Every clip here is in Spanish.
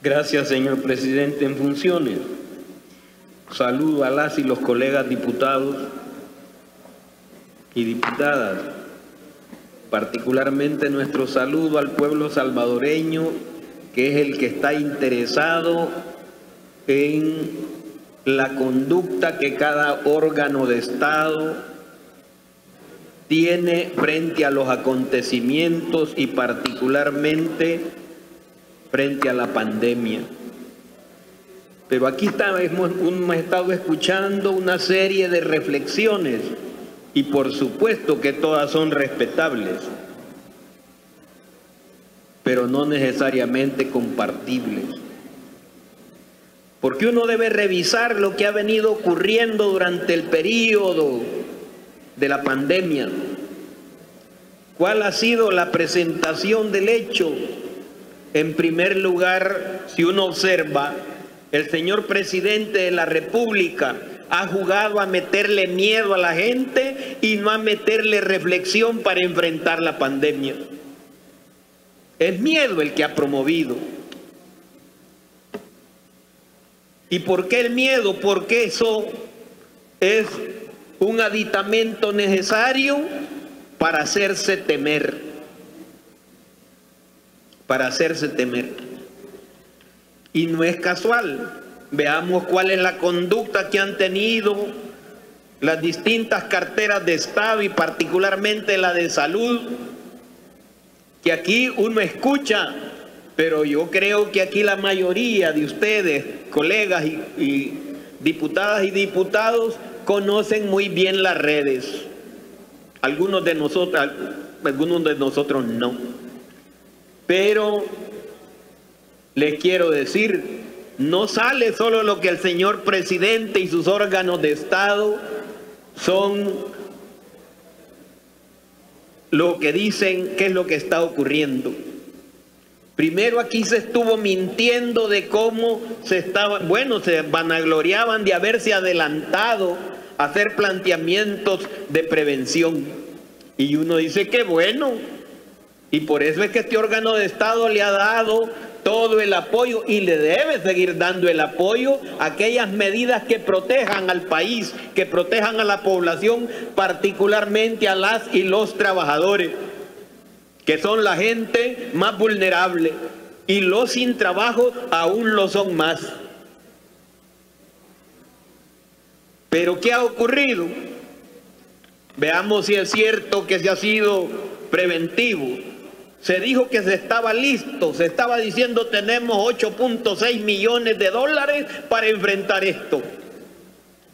Gracias, señor presidente en funciones. Saludo a las y los colegas diputados y diputadas. Particularmente nuestro saludo al pueblo salvadoreño, que es el que está interesado en la conducta que cada órgano de Estado tiene frente a los acontecimientos y particularmente frente a la pandemia. Pero aquí hemos estado escuchando una serie de reflexiones y por supuesto que todas son respetables, pero no necesariamente compartibles. Porque uno debe revisar lo que ha venido ocurriendo durante el periodo de la pandemia. ¿Cuál ha sido la presentación del hecho? En primer lugar, si uno observa, el señor presidente de la República ha jugado a meterle miedo a la gente y no a meterle reflexión para enfrentar la pandemia. Es miedo el que ha promovido. ¿Y por qué el miedo? Porque eso es un aditamento necesario para hacerse temer. Para hacerse temer. Y no es casual. Veamos cuál es la conducta que han tenido las distintas carteras de Estado y particularmente la de salud, que aquí uno escucha, pero yo creo que aquí la mayoría de ustedes, colegas y diputadas y diputados, conocen muy bien las redes. Algunos de nosotros no. Pero les quiero decir, no sale solo lo que el señor presidente y sus órganos de Estado son lo que dicen que es lo que está ocurriendo. Primero aquí se estuvo mintiendo de cómo se vanagloriaban de haberse adelantado a hacer planteamientos de prevención. Y uno dice que bueno, y por eso es que este órgano de Estado le ha dado todo el apoyo y le debe seguir dando el apoyo a aquellas medidas que protejan al país, que protejan a la población, particularmente a las y los trabajadores, que son la gente más vulnerable, y los sin trabajo aún lo son más. Pero ¿qué ha ocurrido? Veamos si es cierto que se ha sido preventivo. Se dijo que se estaba listo, se estaba diciendo tenemos 8.6 millones de dólares para enfrentar esto.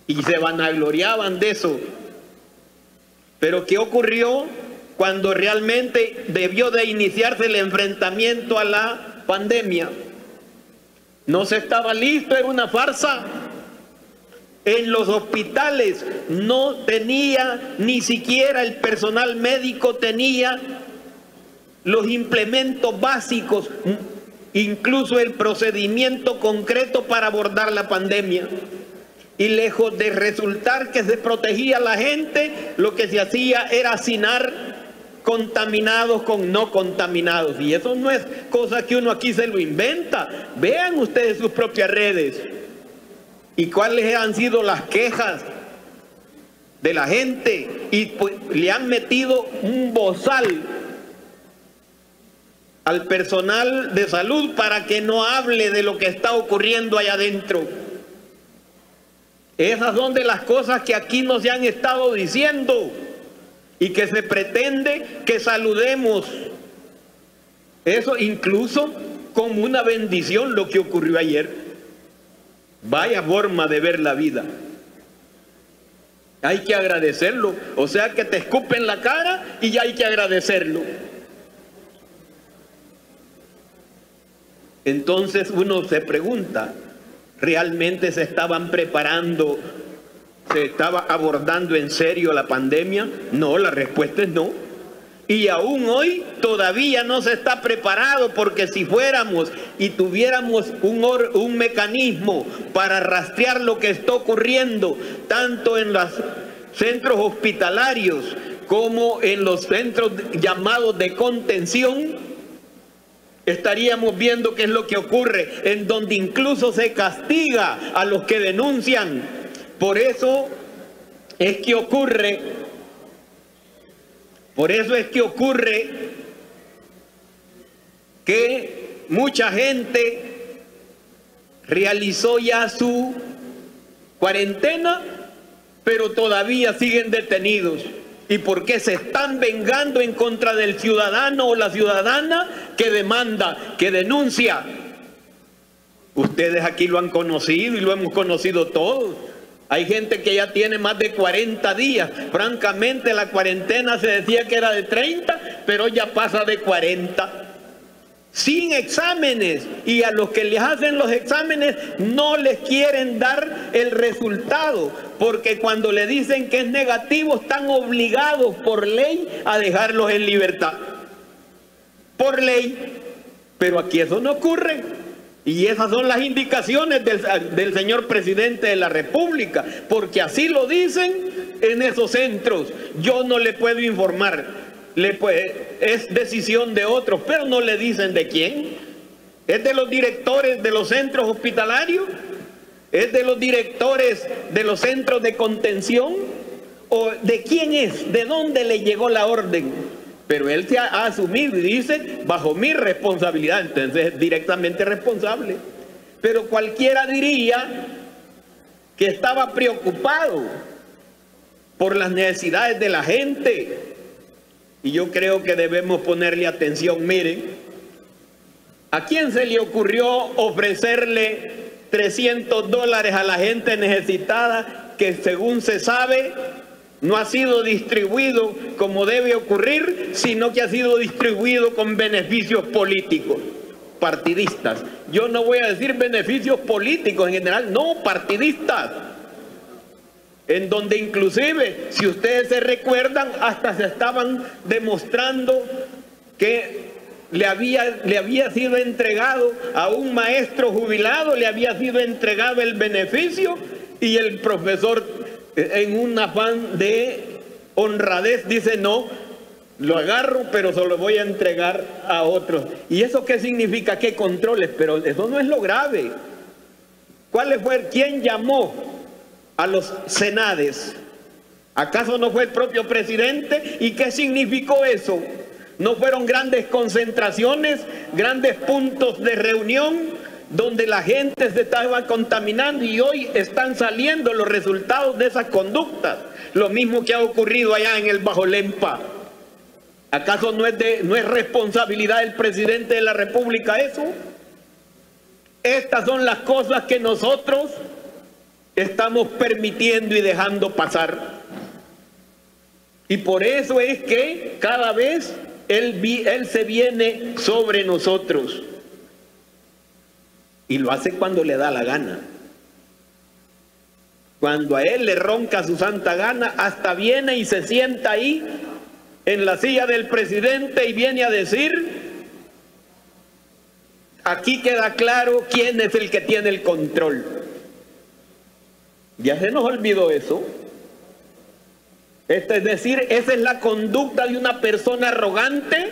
Y se vanagloriaban de eso. Pero ¿qué ocurrió cuando realmente debió de iniciarse el enfrentamiento a la pandemia? No se estaba listo, era una farsa. En los hospitales no tenía, ni siquiera el personal médico tenía los implementos básicos, incluso el procedimiento concreto para abordar la pandemia. Y lejos de resultar que se protegía a la gente, lo que se hacía era hacinar contaminados con no contaminados. Y eso no es cosa que uno aquí se lo inventa. Vean ustedes sus propias redes. ¿Y cuáles han sido las quejas de la gente? Y pues, le han metido un bozal al personal de salud para que no hable de lo que está ocurriendo allá adentro. Esas son de las cosas que aquí no se han estado diciendo y que se pretende que saludemos. Eso incluso como una bendición lo que ocurrió ayer. Vaya forma de ver la vida. Hay que agradecerlo. O sea que te escupen la cara y ya hay que agradecerlo. Entonces uno se pregunta, ¿realmente se estaban preparando, se estaba abordando en serio la pandemia? No, la respuesta es no. Y aún hoy todavía no se está preparado, porque si fuéramos y tuviéramos un mecanismo para rastrear lo que está ocurriendo, tanto en los centros hospitalarios como en los centros llamados de contención, estaríamos viendo qué es lo que ocurre, en donde incluso se castiga a los que denuncian. Por eso es que ocurre que mucha gente realizó ya su cuarentena, pero todavía siguen detenidos. ¿Y por qué? Se están vengando en contra del ciudadano o la ciudadana que demanda, que denuncia. Ustedes aquí lo han conocido y lo hemos conocido todos. Hay gente que ya tiene más de 40 días. Francamente, la cuarentena se decía que era de 30, pero ya pasa de 40. Sin exámenes, y a los que les hacen los exámenes no les quieren dar el resultado, porque cuando le dicen que es negativo están obligados por ley a dejarlos en libertad, por ley. Pero aquí eso no ocurre, y esas son las indicaciones del señor presidente de la República, porque así lo dicen en esos centros. Yo no le puedo informar. Es decisión de otros, pero no le dicen de quién. ¿Es de los directores de los centros hospitalarios? ¿Es de los directores de los centros de contención? ¿O de quién es? ¿De dónde le llegó la orden? Pero él se ha asumido y dice, bajo mi responsabilidad, entonces es directamente responsable. Pero cualquiera diría que estaba preocupado por las necesidades de la gente. Y yo creo que debemos ponerle atención. Miren, ¿a quién se le ocurrió ofrecerle $300 a la gente necesitada que, según se sabe, no ha sido distribuido como debe ocurrir, sino que ha sido distribuido con beneficios políticos, partidistas? Yo no voy a decir beneficios políticos en general, no, partidistas. En donde inclusive, si ustedes se recuerdan, hasta se estaban demostrando que le había sido entregado a un maestro jubilado, le había sido entregado el beneficio, y el profesor, en un afán de honradez, dice: no, lo agarro, pero se lo voy a entregar a otros. ¿Y eso qué significa? ¿Qué controles? Pero eso no es lo grave. ¿Quién llamó a los senades? ¿Acaso no fue el propio presidente? ¿Y qué significó eso? ¿No fueron grandes concentraciones, grandes puntos de reunión donde la gente se estaba contaminando? Y hoy están saliendo los resultados de esas conductas. Lo mismo que ha ocurrido allá en el Bajo Lempa. ¿Acaso no es responsabilidad del presidente de la República eso? Estas son las cosas que nosotros estamos permitiendo y dejando pasar. Y por eso es que cada vez Él se viene sobre nosotros. Y lo hace cuando le da la gana. Cuando a Él le ronca su santa gana, hasta viene y se sienta ahí en la silla del presidente y viene a decir: aquí queda claro quién es el que tiene el control. Ya se nos olvidó eso. Es decir, esa es la conducta de una persona arrogante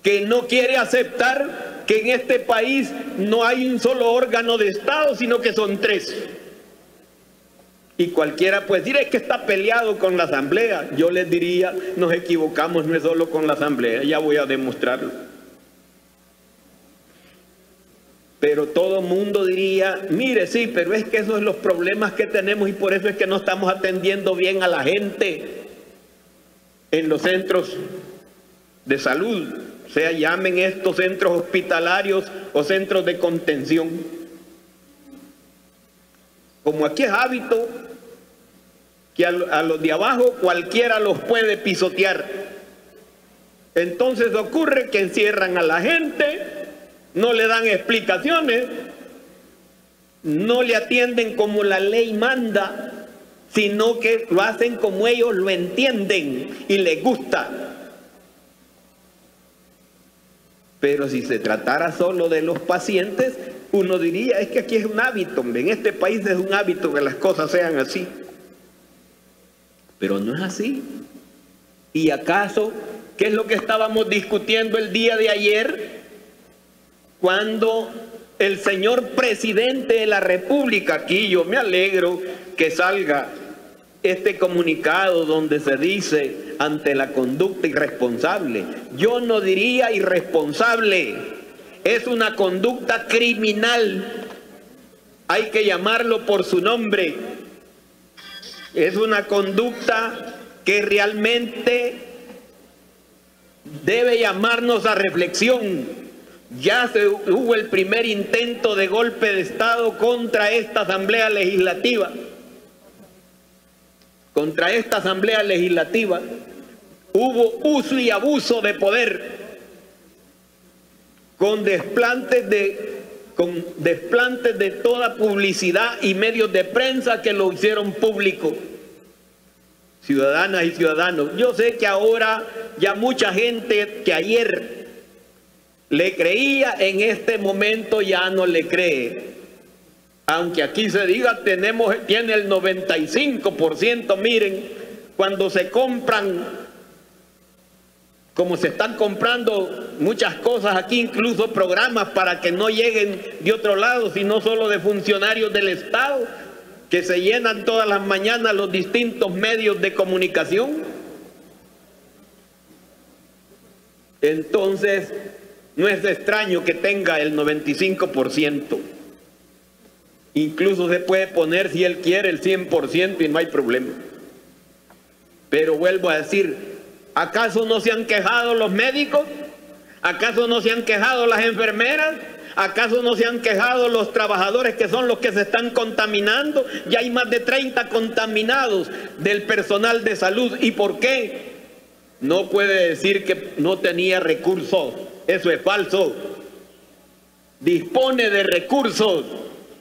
que no quiere aceptar que en este país no hay un solo órgano de Estado, sino que son 3. Y cualquiera puede decir: es que está peleado con la Asamblea. Yo les diría: nos equivocamos, no es solo con la Asamblea, ya voy a demostrarlo. Pero todo mundo diría: mire, sí, pero es que esos son los problemas que tenemos, y por eso es que no estamos atendiendo bien a la gente en los centros de salud, sea llamen estos centros hospitalarios o centros de contención. Como aquí es hábito que a los de abajo cualquiera los puede pisotear, entonces ocurre que encierran a la gente, no le dan explicaciones, no le atienden como la ley manda, sino que lo hacen como ellos lo entienden y les gusta. Pero si se tratara solo de los pacientes, uno diría: es que aquí es un hábito, en este país es un hábito que las cosas sean así. Pero no es así. ¿Y acaso ¿Qué es lo que estábamos discutiendo el día de ayer? Cuando el señor presidente de la República, aquí yo me alegro que salga este comunicado donde se dice ante la conducta irresponsable. Yo no diría irresponsable, es una conducta criminal. Hay que llamarlo por su nombre. Es una conducta que realmente debe llamarnos a reflexión. Ya hubo el primer intento de golpe de Estado contra esta Asamblea Legislativa. Contra esta Asamblea Legislativa hubo uso y abuso de poder con desplantes de toda publicidad y medios de prensa que lo hicieron público. Ciudadanas y ciudadanos, yo sé que ahora ya mucha gente que ayer le creía, en este momento ya no le cree. Aunque aquí se diga, tiene el 95%, miren, cuando se compran, como se están comprando muchas cosas aquí, incluso programas para que no lleguen de otro lado, sino solo de funcionarios del Estado, que se llenan todas las mañanas los distintos medios de comunicación. Entonces, no es extraño que tenga el 95%. Incluso se puede poner, si él quiere, el 100% y no hay problema. Pero vuelvo a decir, ¿acaso no se han quejado los médicos? ¿Acaso no se han quejado las enfermeras? ¿Acaso no se han quejado los trabajadores, que son los que se están contaminando? Ya hay más de 30 contaminados del personal de salud. ¿Y por qué? No puede decir que no tenía recursos. Eso es falso. Dispone de recursos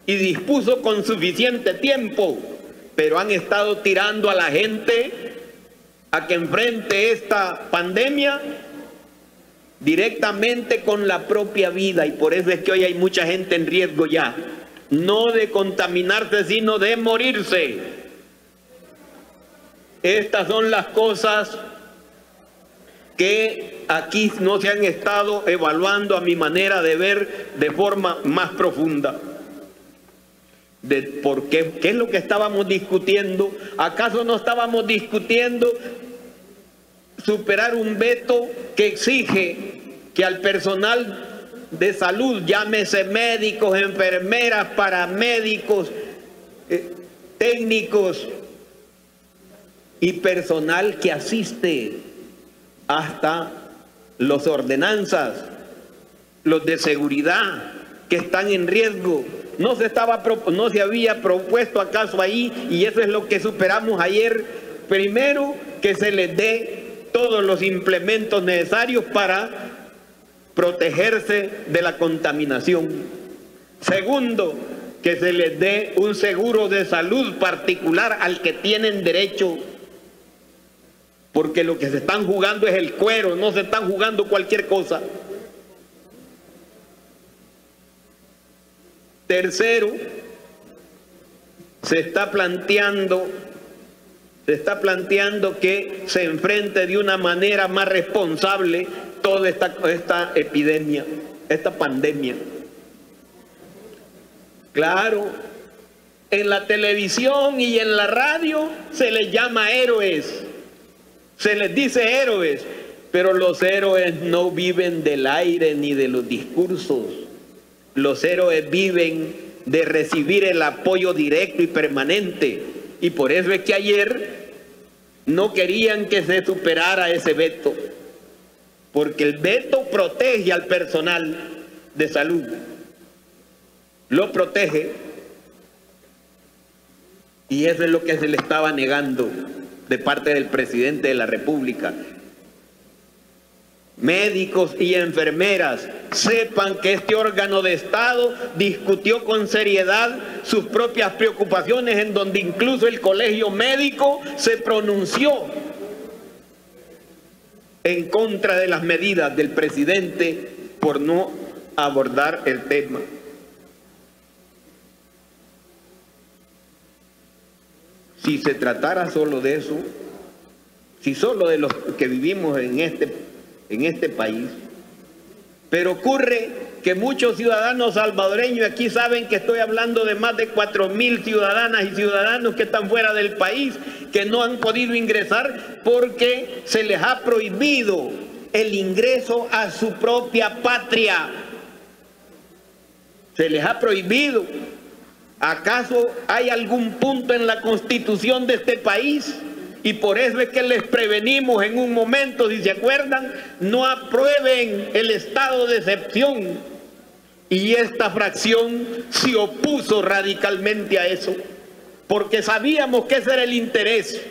y dispuso con suficiente tiempo, pero han estado tirando a la gente a que enfrente esta pandemia directamente con la propia vida, y por eso es que hoy hay mucha gente en riesgo ya, no de contaminarse, sino de morirse. Estas son las cosas que aquí no se han estado evaluando, a mi manera de ver, de forma más profunda. ¿Por qué? ¿Qué es lo que estábamos discutiendo? ¿Acaso no estábamos discutiendo superar un veto que exige que al personal de salud, llámese médicos, enfermeras, paramédicos, técnicos y personal que asiste, hasta los ordenanzas, los de seguridad que están en riesgo? No se había propuesto acaso ahí, y eso es lo que superamos ayer. Primero, que se les dé todos los implementos necesarios para protegerse de la contaminación. Segundo, que se les dé un seguro de salud particular al que tienen derecho, porque lo que se están jugando es el cuero, no se están jugando cualquier cosa. Tercero, se está planteando que se enfrente de una manera más responsable toda esta epidemia, esta pandemia. Claro, en la televisión y en la radio se les llama héroes, se les dice héroes, pero los héroes no viven del aire ni de los discursos. Los héroes viven de recibir el apoyo directo y permanente. Y por eso es que ayer no querían que se superara ese veto, porque el veto protege al personal de salud, lo protege, y eso es lo que se le estaba negando de parte del presidente de la República. Médicos y enfermeras, sepan que este órgano de Estado discutió con seriedad sus propias preocupaciones, en donde incluso el Colegio Médico se pronunció en contra de las medidas del presidente por no abordar el tema. Si se tratara solo de eso, si solo de los que vivimos en este en este país. Pero ocurre que muchos ciudadanos salvadoreños aquí saben que estoy hablando de más de 4.000 ciudadanas y ciudadanos que están fuera del país, que no han podido ingresar porque se les ha prohibido el ingreso a su propia patria. Se les ha prohibido. ¿Acaso hay algún punto en la Constitución de este país? Y por eso es que les prevenimos en un momento, si se acuerdan, no aprueben el estado de excepción. Y esta fracción se opuso radicalmente a eso, porque sabíamos que ese era el interés.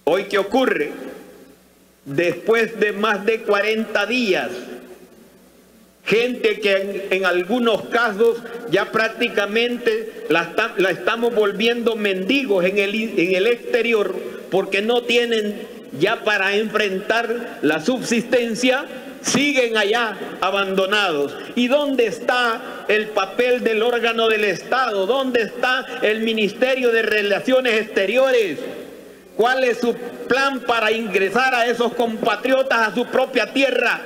Hoy, ¿qué ocurre? Después de más de 40 días, gente que en algunos casos ya prácticamente la estamos volviendo mendigos en el exterior, porque no tienen ya para enfrentar la subsistencia, siguen allá abandonados. ¿Y dónde está el papel del órgano del Estado? ¿Dónde está el Ministerio de Relaciones Exteriores? ¿Cuál es su plan para ingresar a esos compatriotas a su propia tierra?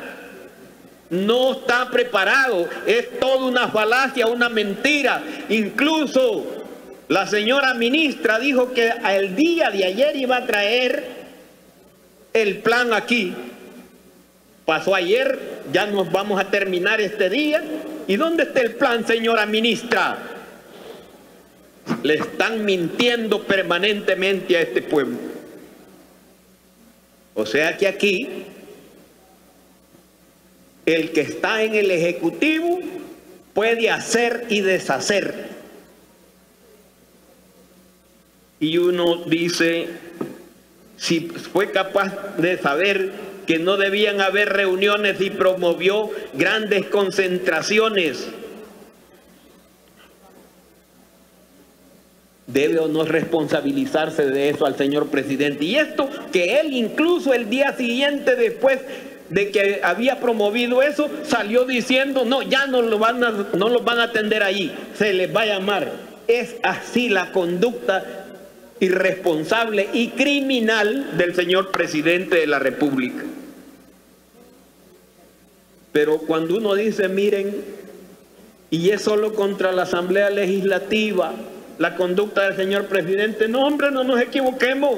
No está preparado, es toda una falacia, una mentira. Incluso la señora ministra dijo que el día de ayer iba a traer el plan aquí. Pasó ayer, ya nos vamos a terminar este día. ¿Y dónde está el plan, señora ministra? Le están mintiendo permanentemente a este pueblo. O sea que aquí el que está en el Ejecutivo puede hacer y deshacer. Y uno dice, si fue capaz de saber que no debían haber reuniones y promovió grandes concentraciones, ¿debe o no responsabilizarse de eso al señor presidente? Y esto que él incluso el día siguiente, después de que había promovido eso, salió diciendo, no, ya no los van a atender ahí, se les va a llamar. Es así la conducta irresponsable y criminal del señor presidente de la República. Pero cuando uno dice, miren, y es solo contra la Asamblea Legislativa la conducta del señor presidente, no, hombre, no nos equivoquemos.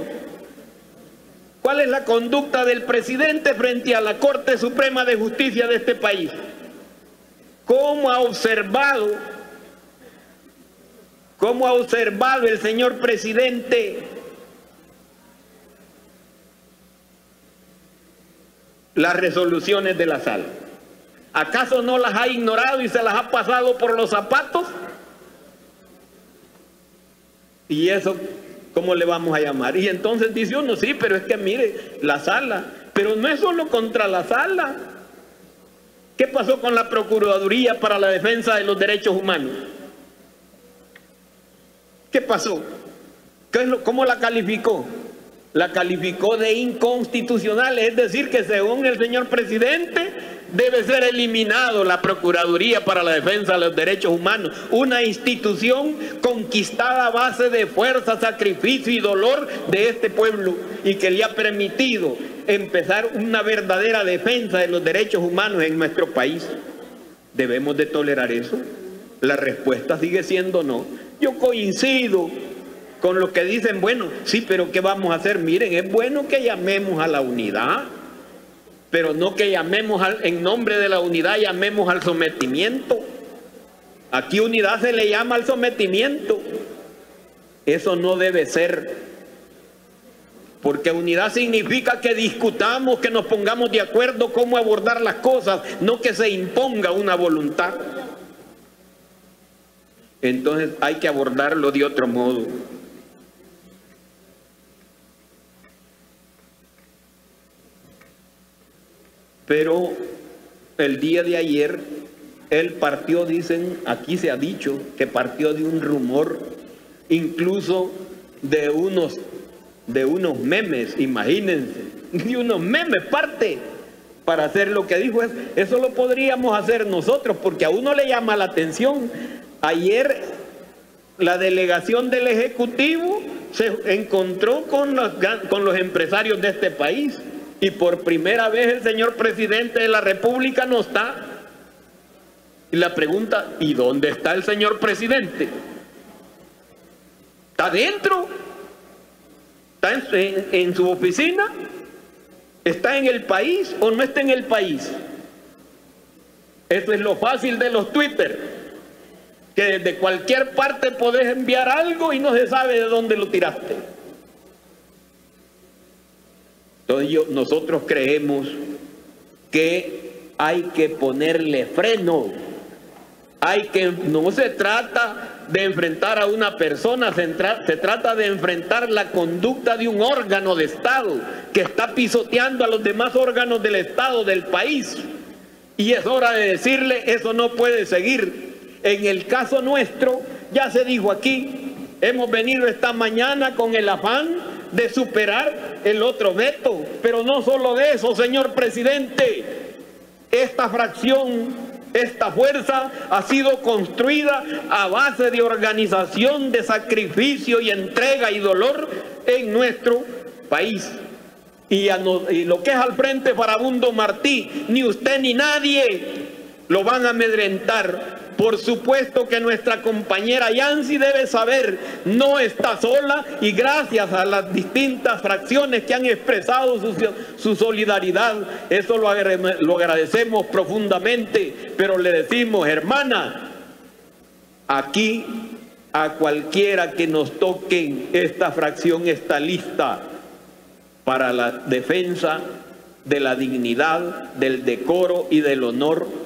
¿Cuál es la conducta del presidente frente a la Corte Suprema de Justicia de este país? ¿Cómo ha observado el señor presidente las resoluciones de la sala? ¿Acaso no las ha ignorado y se las ha pasado por los zapatos? ¿Y eso cómo le vamos a llamar? Y entonces dice uno, sí, pero es que mire, la sala, pero no es solo contra la sala. ¿Qué pasó con la Procuraduría para la Defensa de los Derechos Humanos? ¿Qué pasó? ¿Cómo la calificó? La calificó de inconstitucional, es decir, que según el señor presidente debe ser eliminado la Procuraduría para la Defensa de los Derechos Humanos, una institución conquistada a base de fuerza, sacrificio y dolor de este pueblo, y que le ha permitido empezar una verdadera defensa de los derechos humanos en nuestro país. ¿Debemos de tolerar eso? La respuesta sigue siendo no. Yo coincido con los que dicen, bueno, sí, pero ¿qué vamos a hacer? Miren, es bueno que llamemos a la unidad, pero no que llamemos en nombre de la unidad, llamemos al sometimiento. Aquí unidad se le llama al sometimiento. Eso no debe ser, porque unidad significa que discutamos, que nos pongamos de acuerdo cómo abordar las cosas, no que se imponga una voluntad. Entonces hay que abordarlo de otro modo. Pero el día de ayer, él partió, dicen, aquí se ha dicho, que partió de un rumor, incluso de unos memes, imagínense, de unos memes parte para hacer lo que dijo. Eso lo podríamos hacer nosotros, porque a uno le llama la atención. Ayer la delegación del Ejecutivo se encontró con los empresarios de este país y por primera vez el señor presidente de la República no está. Y la pregunta, ¿y dónde está el señor presidente? ¿Está dentro? ¿Está en su oficina? ¿Está en el país o no está en el país? Eso es lo fácil de los Twitter, que desde cualquier parte podés enviar algo y no se sabe de dónde lo tiraste. Entonces nosotros creemos que hay que ponerle freno. No se trata de enfrentar a una persona, se trata de enfrentar la conducta de un órgano de Estado que está pisoteando a los demás órganos del Estado del país. Y es hora de decirle, eso no puede seguir. En el caso nuestro, ya se dijo aquí, hemos venido esta mañana con el afán de superar el otro veto. Pero no solo de eso, señor presidente, esta fracción, esta fuerza ha sido construida a base de organización, de sacrificio y entrega y dolor en nuestro país. Y lo que es al Frente Farabundo Martí, ni usted ni nadie lo van a amedrentar. Por supuesto que nuestra compañera Yancy debe saber, no está sola, y gracias a las distintas fracciones que han expresado su solidaridad, eso lo agradecemos profundamente, pero le decimos, hermana, aquí a cualquiera que nos toque, esta fracción está lista para la defensa de la dignidad, del decoro y del honor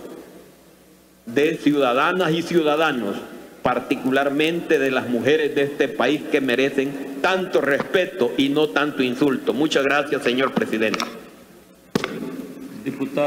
de ciudadanas y ciudadanos, particularmente de las mujeres de este país que merecen tanto respeto y no tanto insulto. Muchas gracias, señor presidente. Diputado.